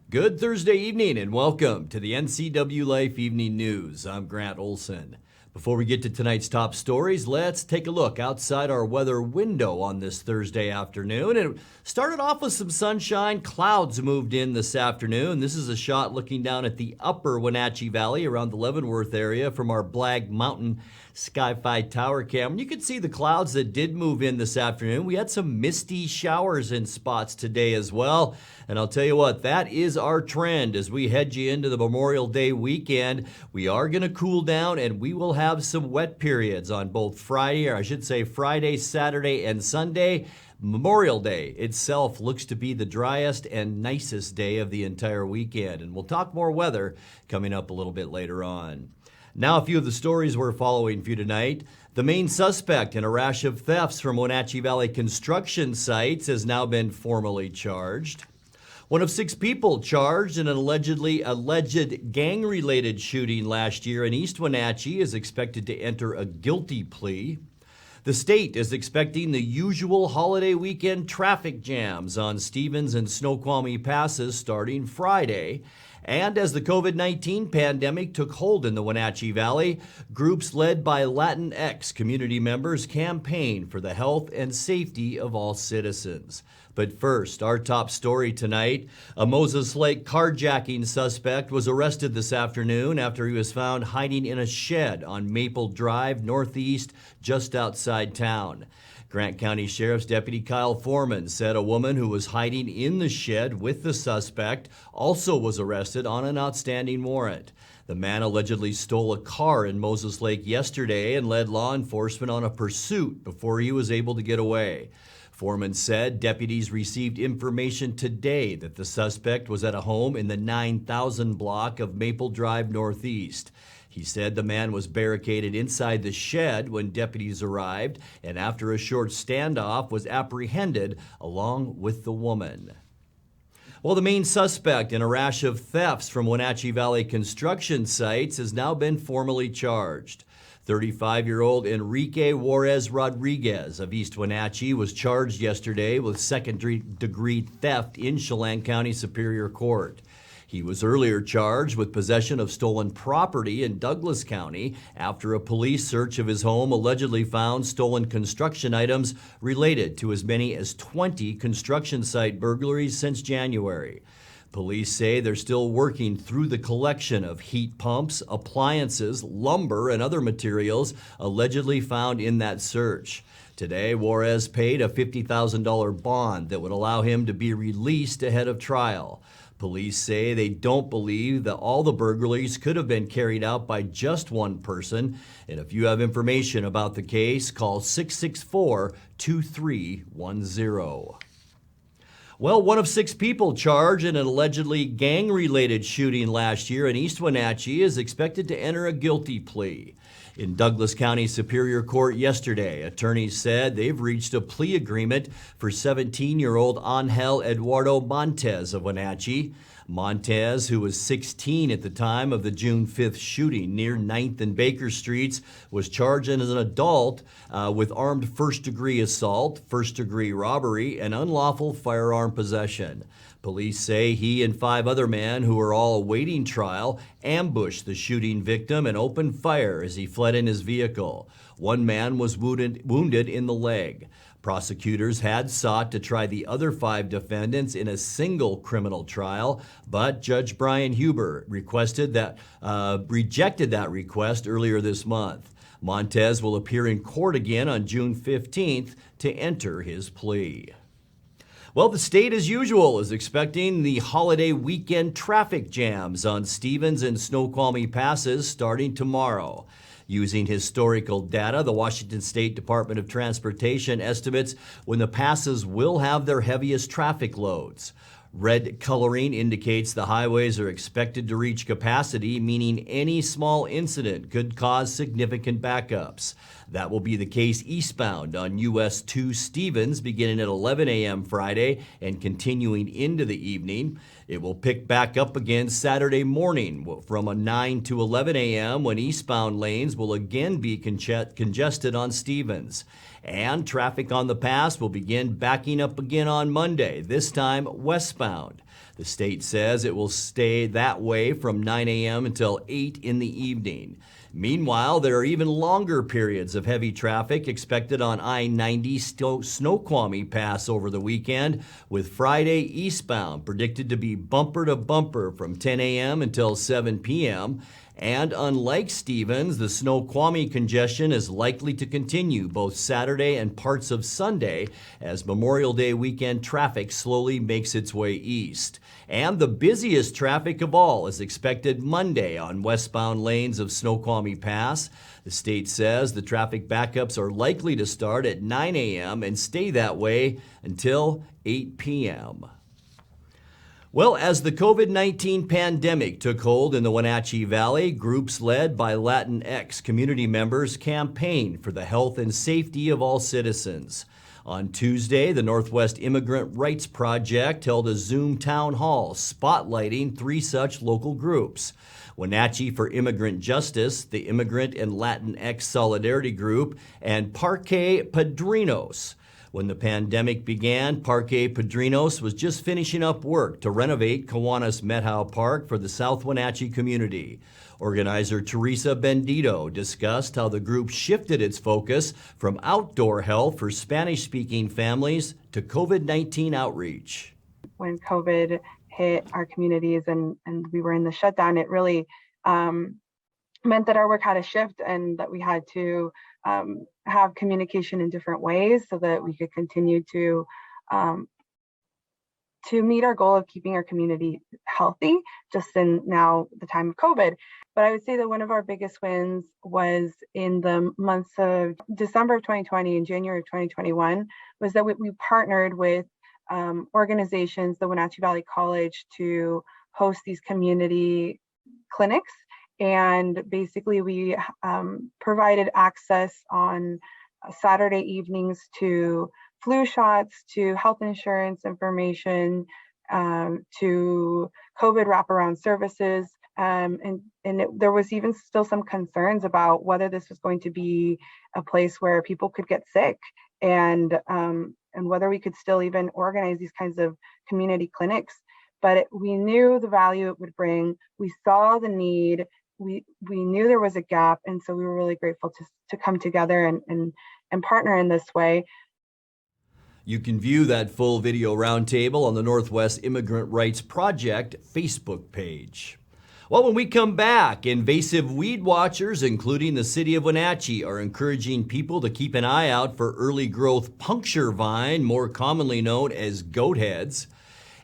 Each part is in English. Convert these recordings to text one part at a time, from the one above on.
Good Thursday evening and welcome to the NCWLIFE Evening News. I'm Grant Olson. Before we get to tonight's top stories, let's take a look outside our weather window on this Thursday afternoon. And it started off with some sunshine. Clouds moved in this afternoon. This is a shot looking down at the upper Wenatchee Valley around the Leavenworth area from our Blag Mountain Sky-Fi Tower cam. And you can see the clouds that did move in this afternoon. We had some misty showers in spots today as well. And I'll tell you what, that is our trend as we head you into the Memorial Day weekend. We are going to cool down and we will have some wet periods on both Friday, or I should say Friday, Saturday, and Sunday. Memorial Day itself looks to be the driest and nicest day of the entire weekend. And we'll talk more weather coming up a little bit later on. Now, a few of the stories we're following for you tonight. The main suspect in a rash of thefts from Wenatchee Valley construction sites has now been formally charged. One of 6 people charged in an alleged gang-related shooting last year in East Wenatchee is expected to enter a guilty plea. The state is expecting the usual holiday weekend traffic jams on Stevens and Snoqualmie passes starting Friday. And as the COVID-19 pandemic took hold in the Wenatchee Valley, groups led by Latinx community members campaigned for the health and safety of all citizens. But first, our top story tonight, a Moses Lake carjacking suspect was arrested this afternoon after he was found hiding in a shed on Maple Drive Northeast, just outside town. Grant County Sheriff's Deputy Kyle Foreman said a woman who was hiding in the shed with the suspect also was arrested on an outstanding warrant. The man allegedly stole a car in Moses Lake yesterday and led law enforcement on a pursuit before he was able to get away. Foreman said deputies received information today that the suspect was at a home in the 9000 block of Maple Drive Northeast. He said the man was barricaded inside the shed when deputies arrived, and after a short standoff was apprehended along with the woman. Well, the main suspect in a rash of thefts from Wenatchee Valley construction sites has now been formally charged. 35-year-old Enrique Juarez Rodriguez of East Wenatchee was charged yesterday with second-degree theft in Chelan County Superior Court. He was earlier charged with possession of stolen property in Douglas County after a police search of his home allegedly found stolen construction items related to as many as 20 construction site burglaries since January. Police say they're still working through the collection of heat pumps, appliances, lumber, and other materials allegedly found in that search. Today, Juarez paid a $50,000 bond that would allow him to be released ahead of trial. Police say they don't believe that all the burglaries could have been carried out by just one person. And if you have information about the case, call 664-2310. Well, one of 6 people charged in an allegedly gang-related shooting last year in East Wenatchee is expected to enter a guilty plea. In Douglas County Superior Court yesterday, attorneys said they've reached a plea agreement for 17-year-old Angel Eduardo Montez of Wenatchee. Montez, who was 16 at the time of the June 5th shooting near 9th and Baker Streets, was charged as an adult with armed first-degree assault, first-degree robbery, and unlawful firearm possession. Police say he and 5 other men who were all awaiting trial ambushed the shooting victim and opened fire as he fled in his vehicle. One man was wounded in the leg. Prosecutors had sought to try the other 5 defendants in a single criminal trial, but Judge Brian Huber rejected that request earlier this month. Montez will appear in court again on June 15th to enter his plea. Well, the state, as usual, is expecting the holiday weekend traffic jams on Stevens and Snoqualmie passes starting tomorrow. Using historical data, the Washington State Department of Transportation estimates when the passes will have their heaviest traffic loads. Red coloring indicates the highways are expected to reach capacity, meaning any small incident could cause significant backups. That will be the case eastbound on US 2 Stevens beginning at 11 a.m. Friday and continuing into the evening. It will pick back up again Saturday morning from 9 to 11 a.m. when eastbound lanes will again be congested on Stevens. And traffic on the pass will begin backing up again on Monday, this time westbound eastbound. The state says it will stay that way from 9 a.m. until 8 in the evening. Meanwhile, there are even longer periods of heavy traffic expected on I-90 Snoqualmie Pass over the weekend, with Friday eastbound predicted to be bumper to bumper from 10 a.m. until 7 p.m. And unlike Stevens, the Snoqualmie congestion is likely to continue both Saturday and parts of Sunday as Memorial Day weekend traffic slowly makes its way east. And the busiest traffic of all is expected Monday on westbound lanes of Snoqualmie Pass. The state says the traffic backups are likely to start at 9 a.m. and stay that way until 8 p.m. Well, as the COVID-19 pandemic took hold in the Wenatchee Valley, groups led by Latinx community members campaigned for the health and safety of all citizens. On Tuesday, the Northwest Immigrant Rights Project held a Zoom town hall spotlighting 3 such local groups: Wenatchee for Immigrant Justice, the Immigrant and Latinx Solidarity Group, and Parque Padrinos. When the pandemic began, Parque Padrinos was just finishing up work to renovate Kiwanis Methow Park for the South Wenatchee community. Organizer Teresa Bendito discussed how the group shifted its focus from outdoor health for Spanish-speaking families to COVID-19 outreach. When COVID hit our communities and we were in the shutdown, it really meant that our work had to shift and that we had to have communication in different ways so that we could continue to meet our goal of keeping our community healthy just in now the time of COVID. But I would say that one of our biggest wins was in the months of December of 2020 and January of 2021 was that we partnered with organizations, the Wenatchee Valley College, to host these community clinics. And basically we provided access on Saturday evenings to flu shots, to health insurance information, to COVID wraparound services. There was even still some concerns about whether this was going to be a place where people could get sick and whether we could still even organize these kinds of community clinics. But we knew the value it would bring. We saw the need. We knew there was a gap, and so we were really grateful to come together and partner in this way. You can view that full video roundtable on the Northwest Immigrant Rights Project Facebook page. Well, when we come back, invasive weed watchers, including the city of Wenatchee, are encouraging people to keep an eye out for early growth puncture vine, more commonly known as goat heads.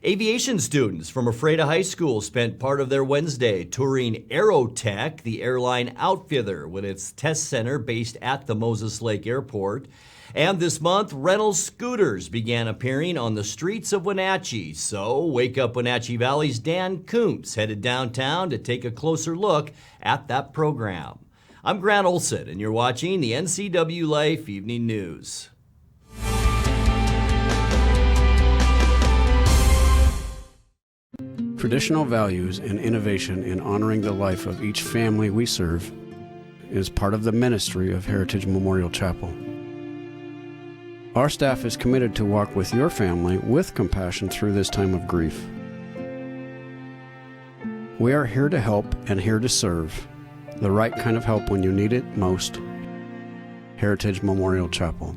Aviation students from Ephrata High School spent part of their Wednesday touring Aerotech, the airline outfitter, with its test center based at the Moses Lake Airport. And this month, rental scooters began appearing on the streets of Wenatchee. So, Wake Up Wenatchee Valley's Dan Kuntz headed downtown to take a closer look at that program. I'm Grant Olson, and you're watching the NCWLIFE Evening News. Traditional values and innovation in honoring the life of each family we serve is part of the ministry of Heritage Memorial Chapel. Our staff is committed to walk with your family with compassion through this time of grief. We are here to help and here to serve, the right kind of help when you need it most. Heritage Memorial Chapel.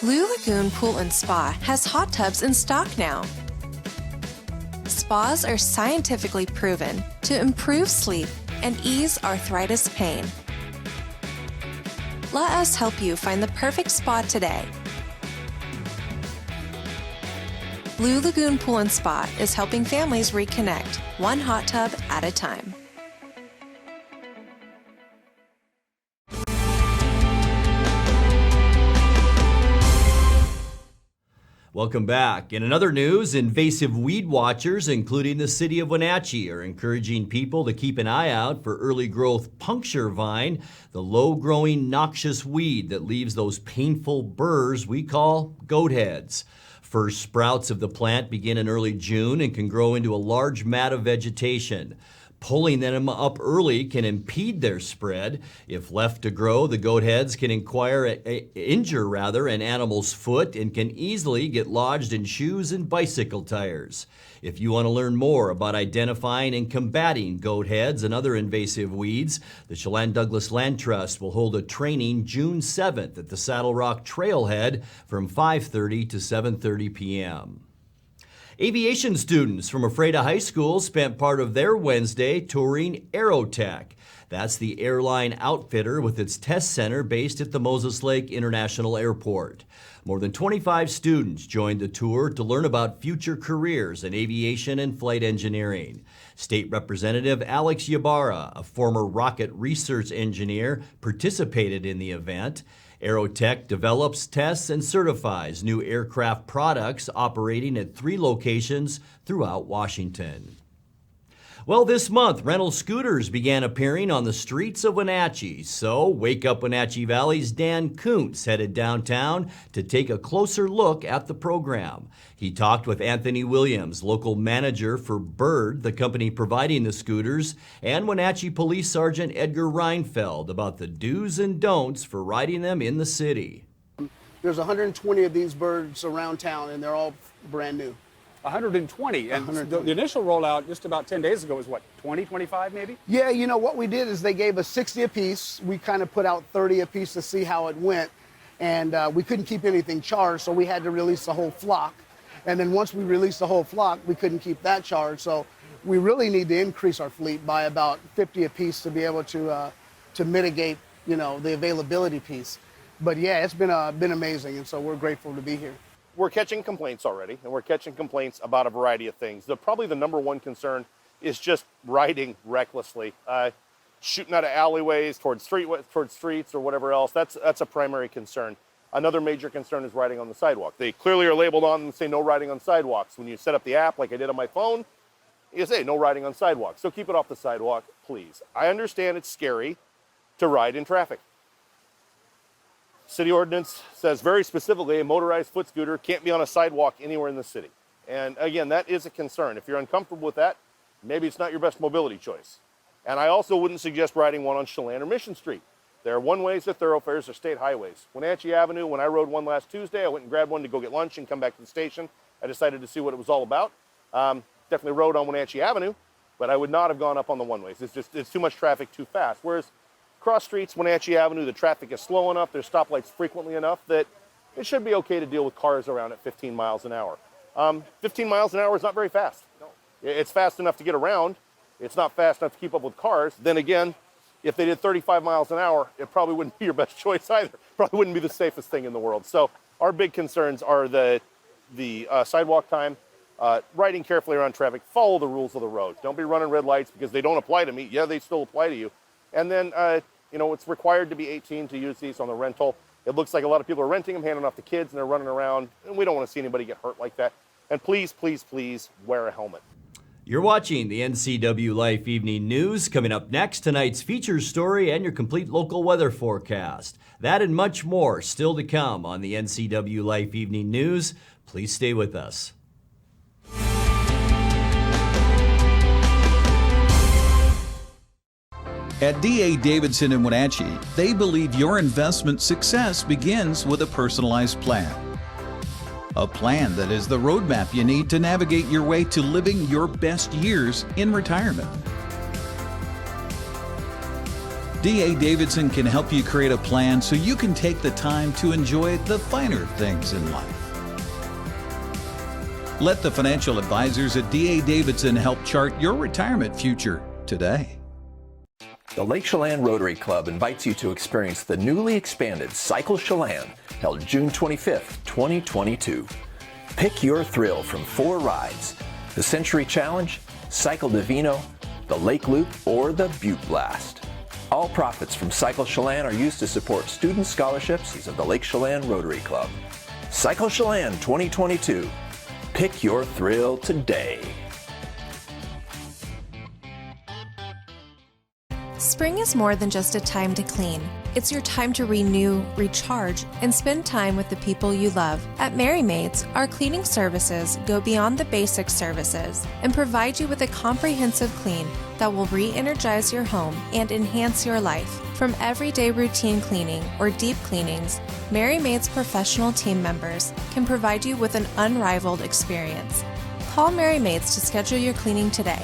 Blue Lagoon Pool and Spa has hot tubs in stock now. Spas are scientifically proven to improve sleep and ease arthritis pain. Let us help you find the perfect spa today. Blue Lagoon Pool and Spa is helping families reconnect, one hot tub at a time. Welcome back. In another news, invasive weed watchers, including the city of Wenatchee, are encouraging people to keep an eye out for early growth puncture vine, the low-growing noxious weed that leaves those painful burrs we call goat heads. First sprouts of the plant begin in early June and can grow into a large mat of vegetation. Pulling them up early can impede their spread. If left to grow, the goat heads can injure an animal's foot and can easily get lodged in shoes and bicycle tires. If you want to learn more about identifying and combating goat heads and other invasive weeds, the Chelan Douglas Land Trust will hold a training June 7th at the Saddle Rock Trailhead from 5:30 to 7:30 p.m. Aviation students from Ephrata High School spent part of their Wednesday touring Aerotech. That's the airline outfitter with its test center based at the Moses Lake International Airport. More than 25 students joined the tour to learn about future careers in aviation and flight engineering. State Representative Alex Ybarra, a former rocket research engineer, participated in the event. Aerotech develops, tests, and certifies new aircraft products operating at 3 locations throughout Washington. Well, this month, rental scooters began appearing on the streets of Wenatchee. So, Wake Up Wenatchee Valley's Dan Kuntz headed downtown to take a closer look at the program. He talked with Anthony Williams, local manager for Bird, the company providing the scooters, and Wenatchee Police Sergeant Edgar Reinfeld about the do's and don'ts for riding them in the city. There's 120 of these birds around town, and they're all brand new. 120, and 120. The initial rollout just about 10 days ago was what, 20, 25 maybe? Yeah, you know, what we did is they gave us 60 apiece. We kind of put out 30 apiece to see how it went, and we couldn't keep anything charged, so we had to release the whole flock. And then once we released the whole flock, we couldn't keep that charged, so we really need to increase our fleet by about 50 apiece to be able to mitigate, you know, the availability piece. But yeah, it's been amazing, and so we're grateful to be here. We're catching complaints already, and we're catching complaints about a variety of things. Probably the number one concern is just riding recklessly, shooting out of alleyways towards streets or whatever else. That's a primary concern. Another major concern is riding on the sidewalk. They clearly are labeled on and say no riding on sidewalks. When you set up the app like I did on my phone, you say no riding on sidewalks. So keep it off the sidewalk, please. I understand it's scary to ride in traffic. City ordinance says very specifically a motorized foot scooter can't be on a sidewalk anywhere in the city. And again, that is a concern. If you're uncomfortable with that, maybe it's not your best mobility choice. And I also wouldn't suggest riding one on Chelan or Mission Street. There are one-ways to thoroughfares or state highways. Wenatchee Avenue, when I rode one last Tuesday, I went and grabbed one to go get lunch and come back to the station. I decided to see what it was all about. Definitely rode on Wenatchee Avenue, but I would not have gone up on the one-ways. It's too much traffic too fast. Whereas cross streets, Wenatchee Avenue, the traffic is slow enough, there's stoplights frequently enough that it should be okay to deal with cars around at 15 miles an hour. 15 miles an hour is not very fast. No. It's fast enough to get around. It's not fast enough to keep up with cars. Then again, if they did 35 miles an hour, it probably wouldn't be your best choice either. Probably wouldn't be the safest thing in the world. So our big concerns are the sidewalk time, riding carefully around traffic, follow the rules of the road. Don't be running red lights because they don't apply to me. Yeah, they still apply to you. And then, you know, it's required to be 18 to use these on the rental. It looks like a lot of people are renting them, handing off to kids, and they're running around, and we don't want to see anybody get hurt like that. And please, please, please wear a helmet. You're watching the NCWLIFE Evening News. Coming up next, tonight's features story and your complete local weather forecast. That and much more still to come on the NCWLIFE Evening News. Please stay with us. At D.A. Davidson in Wenatchee, they believe your investment success begins with a personalized plan. A plan that is the roadmap you need to navigate your way to living your best years in retirement. D.A. Davidson can help you create a plan so you can take the time to enjoy the finer things in life. Let the financial advisors at D.A. Davidson help chart your retirement future today. The Lake Chelan Rotary Club invites you to experience the newly expanded Cycle Chelan, held June 25th, 2022. Pick your thrill from 4 rides: the Century Challenge, Cycle Divino, the Lake Loop, or the Butte Blast. All profits from Cycle Chelan are used to support student scholarships of the Lake Chelan Rotary Club. Cycle Chelan 2022. Pick your thrill today. Spring is more than just a time to clean. It's your time to renew, recharge, and spend time with the people you love. At Merry Maids, our cleaning services go beyond the basic services and provide you with a comprehensive clean that will re-energize your home and enhance your life. From everyday routine cleaning or deep cleanings, Merry Maids professional team members can provide you with an unrivaled experience. Call Merry Maids to schedule your cleaning today.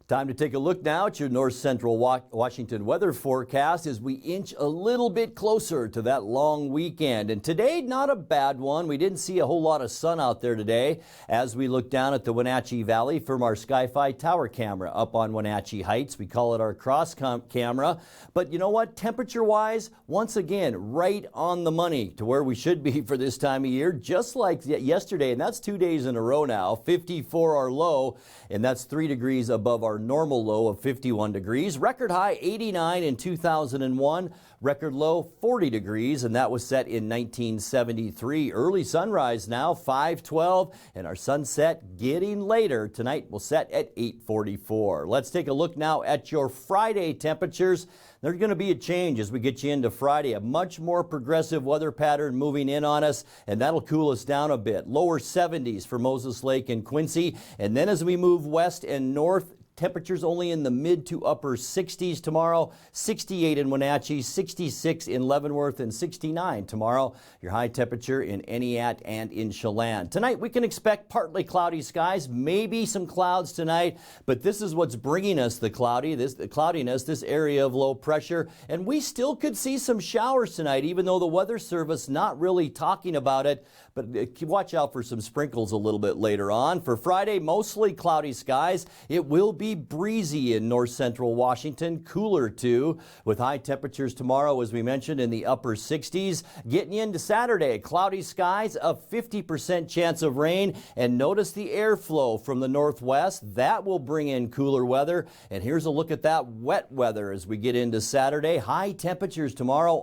Time to take a look now at your north central Washington weather forecast as we inch a little bit closer to that long weekend. And today, not a bad one. We didn't see a whole lot of sun out there today as we look down at the Wenatchee Valley from our SkyFi tower camera up on Wenatchee Heights. We call it our cross camera. But you know what? Temperature-wise, once again, right on the money to where we should be for this time of year, just like yesterday. And that's 2 days in a row now. 54 our low, and that's 3 degrees above our normal low of 51 degrees. Record high 89 in 2001. Record low 40 degrees, and that was set in 1973. Early sunrise now 5:12, and our sunset getting later tonight will set at 8:44. Let's take a look now at your Friday temperatures. There's going to be a change as we get you into Friday. A much more progressive weather pattern moving in on us, and that'll cool us down a bit. Lower 70s for Moses Lake and Quincy, and then as we move west and north, temperatures only in the mid to upper 60s tomorrow. 68 in Wenatchee, 66 in Leavenworth, and 69 tomorrow. Your high temperature in Entiat and in Chelan. Tonight we can expect partly cloudy skies, maybe some clouds tonight, but this is what's bringing us the cloudiness, this area of low pressure, and we still could see some showers tonight, even though the Weather Service not really talking about it, but watch out for some sprinkles a little bit later on. For Friday, mostly cloudy skies. It will be breezy in north central Washington, cooler too, with high temperatures tomorrow, as we mentioned, in the upper 60s. Getting into Saturday, cloudy skies, a 50% chance of rain, and notice the airflow from the northwest. That will bring in cooler weather, and here's a look at that wet weather as we get into Saturday. High temperatures tomorrow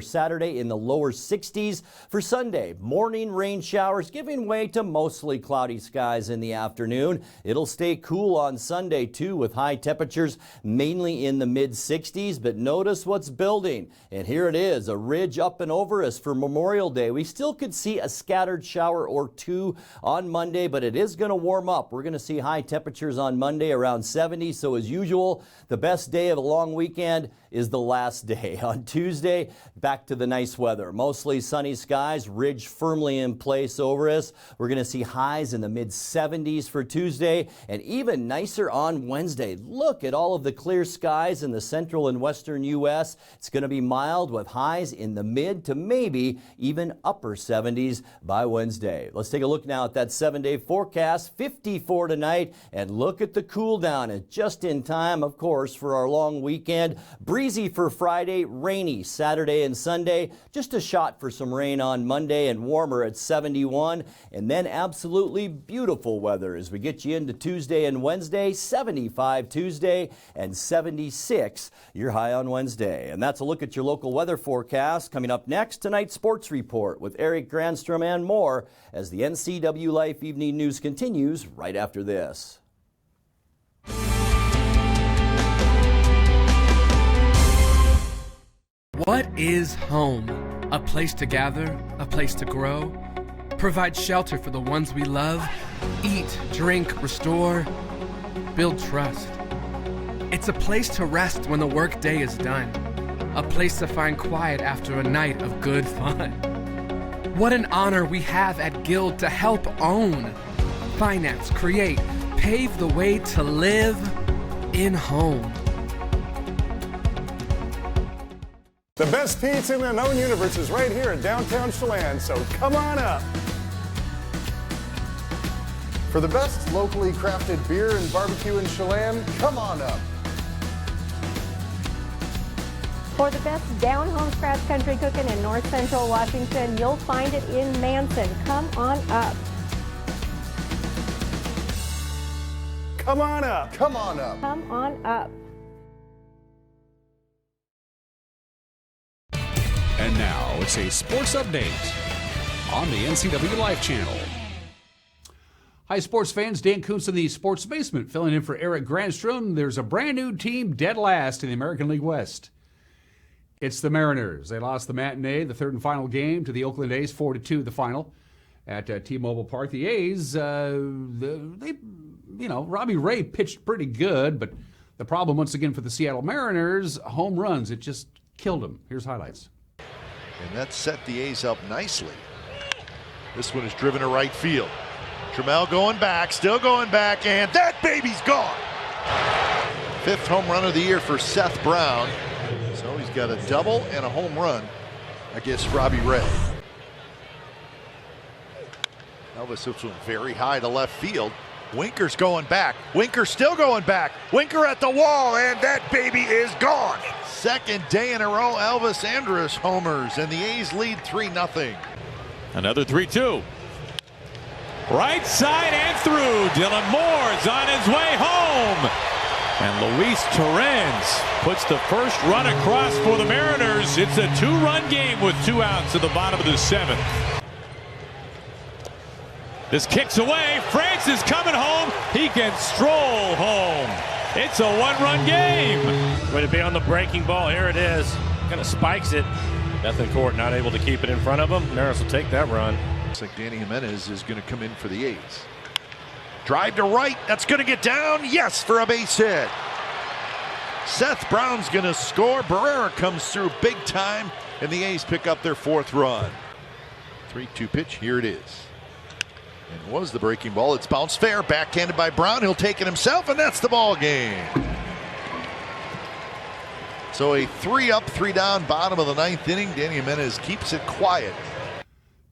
Saturday in the lower 60s. For Sunday, morning rain showers giving way to mostly cloudy skies in the afternoon. It'll stay cool on Sunday too, with high temperatures mainly in the mid 60s, but notice what's building, and here it is, a ridge up and over us for Memorial Day. We still could see a scattered shower or two on Monday, but it is going to warm up. We're going to see high temperatures on Monday around 70, so as usual, the best day of a long weekend is the last day. On Tuesday, back to the nice weather. Mostly sunny skies, ridge firmly in place over us. We're going to see highs in the mid 70s for Tuesday, and even nicer on Wednesday. Look at all of the clear skies in the central and western U.S. It's going to be mild with highs in the mid to maybe even upper 70s by Wednesday. Let's take a look now at that 7-day forecast. 54 tonight, and look at the cool down. It's just in time, of course, for our long weekend. Breezy for Friday, rainy Saturday and Sunday. Just a shot for some rain on Monday and warmer at 71. And then absolutely beautiful weather as we get you into Tuesday and Wednesday. 75 Tuesday and 76 your high on Wednesday. And that's a look at your local weather forecast. Coming up next, tonight's sports report with Eric Granstrom and more as the NCWLIFE Evening News continues right after this. What is home? A place to gather, a place to grow, provide shelter for the ones we love, eat, drink, restore, build trust. It's a place to rest when the workday is done, a place to find quiet after a night of good fun. What an honor we have at Guild to help own, finance, create, pave the way to live in home. The best pizza in the known universe is right here in downtown Chelan, so come on up. For the best locally crafted beer and barbecue in Chelan, come on up. For the best down-home scratch country cooking in north central Washington, you'll find it in Manson. Come on up. Come on up. Come on up. Come on up. And now it's a sports update on the NCWLIFE channel. Hi, sports fans. Dan Kuntz in the Sports Basement filling in for Eric Grandstrom. There's a brand new team dead last in the American League West. It's the Mariners. They lost the matinee, the third and final game, to the Oakland A's, 4-2, the final at T-Mobile Park. The A's, Robbie Ray pitched pretty good, but the problem once again for the Seattle Mariners, home runs. It just killed them. Here's highlights. And that set the A's up nicely. This one is driven to right field. Trammell going back, still going back, and that baby's gone. 5th home run of the year for Seth Brown. So he's got a double and a home run against Robbie Ray. Elvis hits one very high to left field. Winker's going back. Winker still going back. Winker at the wall, and that baby is gone. Second day in a row, Elvis Andrus homers, and the A's lead 3-0. Another 3-2. Right side and through. Dylan Moore's on his way home. And Luis Torrens puts the first run across for the Mariners. It's a 2-run game with 2 outs at the bottom of the 7th. This kicks away. Francis coming home. He can stroll home. It's a 1-run game. Way to be on the breaking ball. Here it is. Kind of spikes it. Bethencourt not able to keep it in front of him. Mariners will take that run. Looks like Danny Jimenez is going to come in for the A's. Drive to right. That's going to get down. Yes, for a base hit. Seth Brown's going to score. Barrera comes through big time, and the A's pick up their 4th run. 3-2 pitch. Here it is. And was the breaking ball. It's bounced fair. Backhanded by Brown. He'll take it himself, and that's the ball game. So a 3-up, 3-down, bottom of the 9th inning. Danny Jimenez keeps it quiet.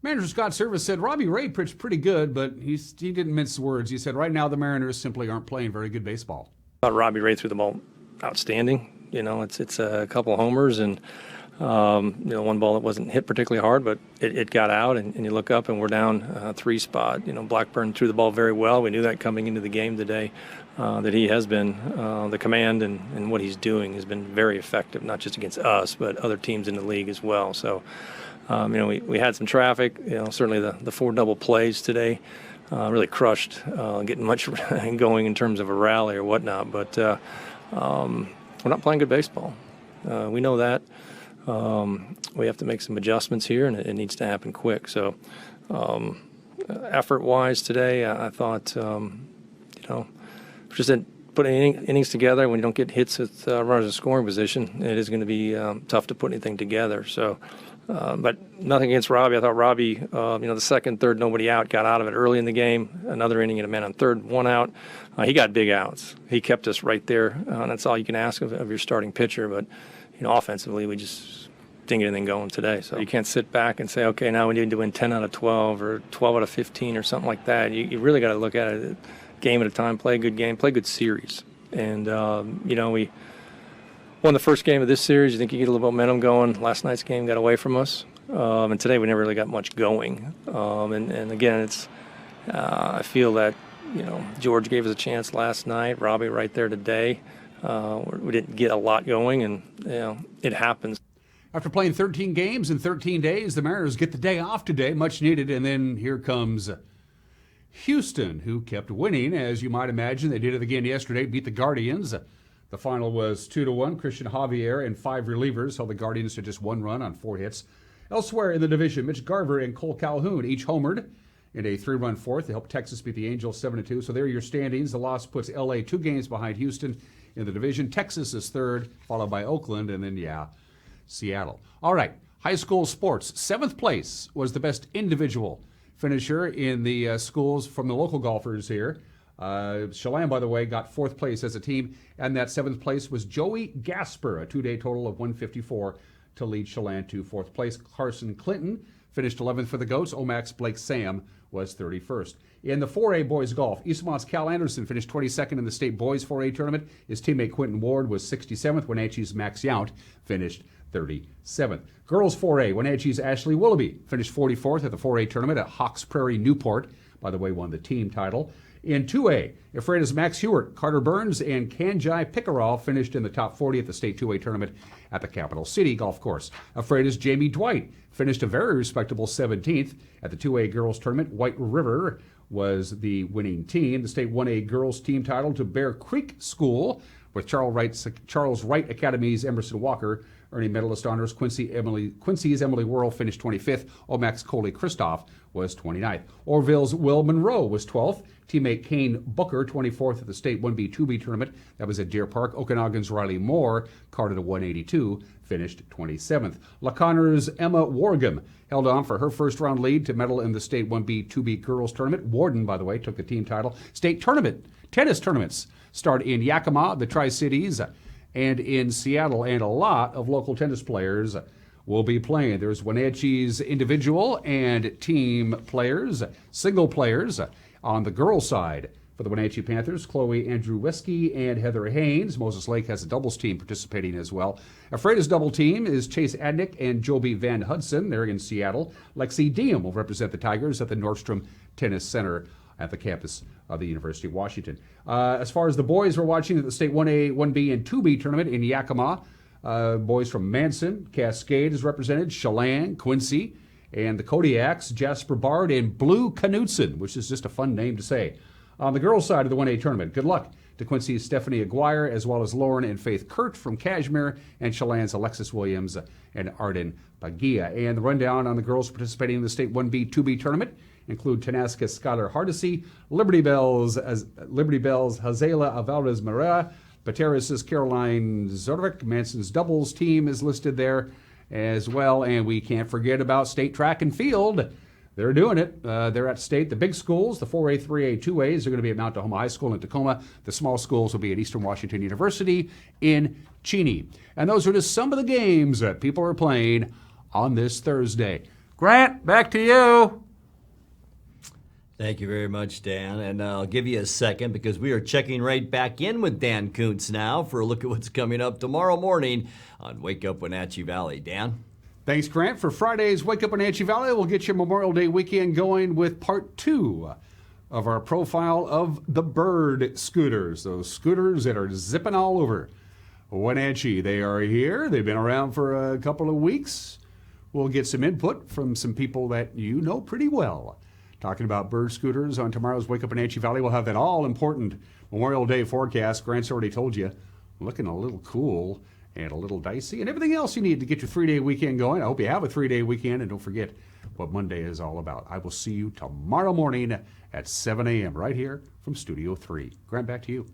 Manager Scott Service said Robbie Ray pitched pretty good, but he didn't mince words. He said right now the Mariners simply aren't playing very good baseball. Robbie Ray threw the ball outstanding. It's a couple of homers and one ball that wasn't hit particularly hard, but it got out, and you look up and we're down 3 spot. Blackburn threw the ball very well. We knew that coming into the game today, that he has been, the command and what he's doing has been very effective, not just against us, but other teams in the league as well. So, we had some traffic, certainly the 4 double plays today really crushed getting much going in terms of a rally or whatnot, but we're not playing good baseball. We know that. We have to make some adjustments here, and it needs to happen quick. So, effort-wise today, I thought, just putting innings together when you don't get hits with runners in scoring position, it is going to be tough to put anything together. So, but nothing against Robbie. I thought Robbie, the second, third, nobody out, got out of it early in the game. Another inning and a man on third, 1 out. He got big outs. He kept us right there. And that's all you can ask of your starting pitcher. But offensively, we just didn't get anything going today. So you can't sit back and say, okay, now we need to win 10 out of 12 or 12 out of 15 or something like that. You really got to look at it game at a time, play a good game, play a good series. And, we won the first game of this series. You think you get a little momentum going. Last night's game got away from us. And today we never really got much going. And again, I feel that, George gave us a chance last night. Robbie right there today. We didn't get a lot going, and it happens. After playing 13 games in 13 days, the Mariners get the day off today, much needed, and then here comes Houston, who kept winning, as you might imagine. They did it again yesterday, beat the Guardians. The final was 2-1. Christian Javier and 5 relievers held the Guardians to just 1 run on 4 hits. Elsewhere in the division, Mitch Garver and Cole Calhoun each homered in a 3-run fourth. They helped Texas beat the Angels 7-2. So there are your standings. The loss puts L.A. 2 games behind Houston in the division. Texas is third, followed by Oakland, and then, Seattle. All right, high school sports. 7th place was the best individual finisher in the schools from the local golfers here. Chelan, by the way, got 4th place as a team, and that 7th place was Joey Gasper, a 2-day total of 154 to lead Chelan to 4th place. Carson Clinton finished 11th for the Goats. Omax Blake Sam was 31st. In the 4A boys golf, Eastmont's Cal Anderson finished 22nd in the state boys 4A tournament. His teammate Quentin Ward was 67th. Wenatchee's Max Yount finished 37th. Girls 4A, Wenatchee's Ashley Willoughby finished 44th at the 4A tournament at Hawks Prairie Newport. By the way, won the team title. In 2A, Ephrata's Max Hewitt, Carter Burns, and Kanjai Pickerel finished in the top 40 at the state 2A tournament at the Capital City Golf Course. Ephrata's Jamie Dwight finished a very respectable 17th at the 2A girls tournament. White River was the winning team. The state 1A girls team title to Bear Creek School with Charles Wright Academy's Emerson Walker earning medalist honors. Quincy's Emily Worrell finished 25th. Omak's Coley Christoph was 29th. Orville's Will Monroe was 12th. Teammate Kane Booker, 24th at the state 1B, 2B tournament. That was at Deer Park. Okanagan's Riley Moore, carded a 182, finished 27th. LaConner's Emma Wargam held on for her first-round lead to medal in the state 1B, 2B girls tournament. Warden, by the way, took the team title. State tournament, tennis tournaments start in Yakima, the Tri-Cities, and in Seattle, and a lot of local tennis players will be playing. There's Wenatchee's individual and team players, single players. On the girls' side, for the Wenatchee Panthers, Chloe Andreweski and Heather Haynes. Moses Lake has a doubles team participating as well. Ephrata's double team is Chase Adnick and Joby Van Hudson. They're in Seattle. Lexi Diem will represent the Tigers at the Nordstrom Tennis Center at the campus of the University of Washington. As far as the boys, we're watching at the state 1A, 1B, and 2B tournament in Yakima. Boys from Manson, Cascade is represented, Chelan, Quincy, and the Kodiaks, Jasper Bard and Blue Knutson, which is just a fun name to say. On the girls' side of the 1A tournament, good luck to Quincy's Stephanie Aguirre, as well as Lauren and Faith Kurt from Kashmir, and Chelan's Alexis Williams and Arden Bagia. And the rundown on the girls participating in the state 1B, 2B tournament include Tanaska Skylar Hardesty, Liberty Bells Hazela Avaldes Maria, Pateras' Caroline Zordvik. Manson's doubles team is listed there as well. And we can't forget about state track and field. They're doing it. They're at state. The big schools, the 4A, 3A, 2As, are going to be at Mount Tahoma High School in Tacoma. The small schools will be at Eastern Washington University in Cheney. And those are just some of the games that people are playing on this Thursday. Grant, back to you. Thank you very much, Dan. And I'll give you a second because we are checking right back in with Dan Kuntz now for a look at what's coming up tomorrow morning on Wake Up Wenatchee Valley. Dan? Thanks, Grant. For Friday's Wake Up Wenatchee Valley, we'll get your Memorial Day weekend going with part 2 of our profile of the bird scooters. Those scooters that are zipping all over Wenatchee. They are here. They've been around for a couple of weeks. We'll get some input from some people that you know pretty well. Talking about bird scooters on tomorrow's Wake Up Wenatchee Valley. We'll have that all-important Memorial Day forecast. Grant's already told you, looking a little cool and a little dicey, and everything else you need to get your 3-day weekend going. I hope you have a 3-day weekend, and don't forget what Monday is all about. I will see you tomorrow morning at 7 a.m. right here from Studio 3. Grant, back to you.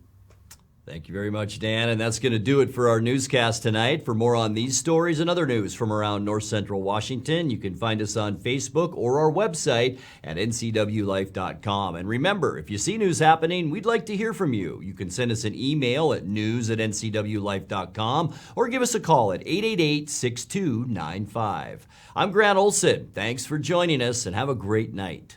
Thank you very much, Dan. And that's going to do it for our newscast tonight. For more on these stories and other news from around North Central Washington, you can find us on Facebook or our website at ncwlife.com. And remember, if you see news happening, we'd like to hear from you. You can send us an email at news@ncwlife.com or give us a call at 888-6295. I'm Grant Olson. Thanks for joining us and have a great night.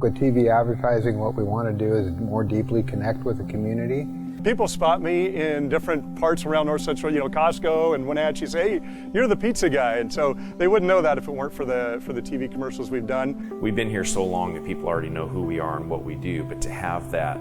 With TV advertising, what we want to do is more deeply connect with the community. People spot me in different parts around North Central, Costco and Wenatchee, say, hey, you're the pizza guy. And so they wouldn't know that if it weren't for the TV commercials we've done. We've been here so long that people already know who we are and what we do, but to have that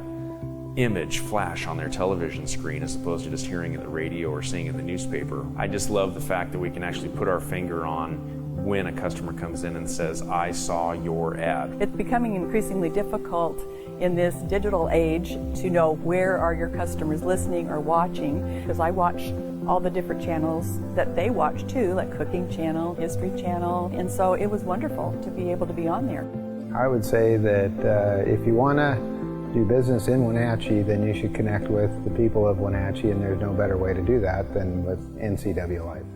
image flash on their television screen as opposed to just hearing it on the radio or seeing it in the newspaper, I just love the fact that we can actually put our finger on when a customer comes in and says, I saw your ad. It's becoming increasingly difficult in this digital age to know where are your customers listening or watching, because I watch all the different channels that they watch too, like Cooking Channel, History Channel, and so it was wonderful to be able to be on there. I would say that if you want to do business in Wenatchee, then you should connect with the people of Wenatchee, and there's no better way to do that than with NCWLIFE.